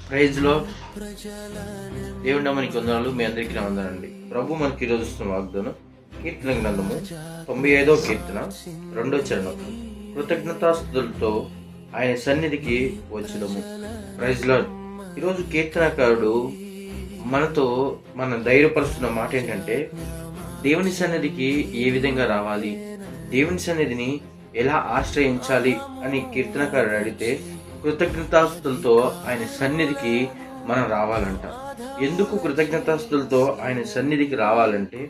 ప్రైజ్లో దేవుడి మనకి వందనాలు. మీ అందరికీ నా వందనండి. ప్రభు మనకి ఈరోజు ఇస్తున్న వాగ్దానం కీర్తన గ్రంథము 95వ కీర్తన 2వ చరణం. కృతజ్ఞతాస్తుతులతో ఆయన సన్నిధికి వచ్చుదము. ప్రైజ్లో ఈరోజు కీర్తనకారుడు మన ధైర్యపరుస్తున్న మాట ఏంటంటే, దేవుని సన్నిధికి ఏ విధంగా రావాలి, దేవుని సన్నిధిని ఎలా ఆశ్రయించాలి అని కీర్తనకారుడు అడిగితే, కృతజ్ఞతాస్తులతో ఆయన సన్నిధికి మనం రావాలంట. ఎందుకు కృతజ్ఞతాస్తులతో ఆయన సన్నిధికి రావాలంటే,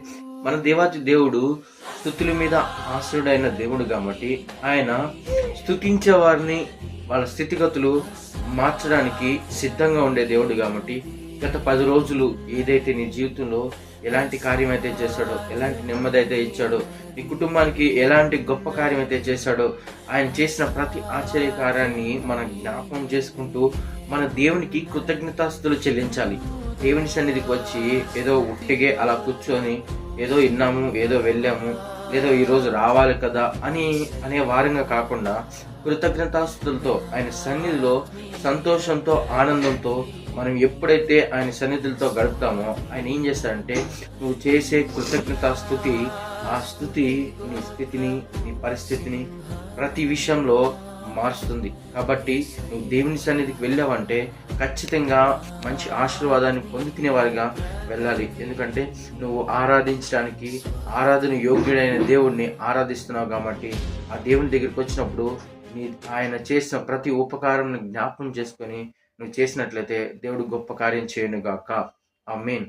మన దేవాతి దేవుడు స్తుతుల మీద ఆశ్రయుడైన దేవుడు కాబట్టి, ఆయన స్తుతించే వారిని వాళ్ళ స్థితిగతులు మార్చడానికి సిద్ధంగా ఉండే దేవుడు కాబట్టి, గత 10 రోజులు ఏదైతే నీ జీవితంలో ఎలాంటి కార్యం అయితే చేశాడో, ఎలాంటి నెమ్మది అయితే ఇచ్చాడో, నీ కుటుంబానికి ఎలాంటి గొప్ప కార్యం అయితే చేశాడో, ఆయన చేసిన ప్రతి ఆశ్చర్య కార్యాన్ని మనం జ్ఞాపకం చేసుకుంటూ మన దేవునికి కృతజ్ఞతాస్తుతులు చెల్లించాలి. దేవుని సన్నిధికి వచ్చి ఏదో ఉట్టిగే అలా కూర్చొని ఏదో విన్నాము, ఏదో వెళ్ళాము, ఏదో ఈరోజు రావాలి కదా అనే వారంగా కాకుండా, కృతజ్ఞతాస్తుతులతో ఆయన సన్నిధిలో సంతోషంతో ఆనందంతో మనం ఎప్పుడైతే ఆయన సన్నిధులతో గడుపుతామో, ఆయన ఏం చేస్తాడంటే, నువ్వు చేసే కృతజ్ఞతాస్తుతి, ఆ స్తుతి నీ స్థితిని, నీ పరిస్థితిని ప్రతి విషయంలో మారుస్తుంది. కాబట్టి నువ్వు దేవుని సన్నిధికి వెళ్ళావంటే ఖచ్చితంగా మంచి ఆశీర్వాదాన్ని పొందుకునే వారిగా వెళ్ళాలి. ఎందుకంటే నువ్వు ఆరాధించడానికి ఆరాధన యోగ్యుడైన దేవుడిని ఆరాధిస్తున్నావు కాబట్టి, ఆ దేవుని దగ్గరికి వచ్చినప్పుడు ఆయన చేసిన ప్రతి ఉపకారం జ్ఞాపకం చేసుకొని నువ్వు చేసినట్లయితే దేవుడు గొప్ప కార్యం చేయను గాక. ఆమేన్.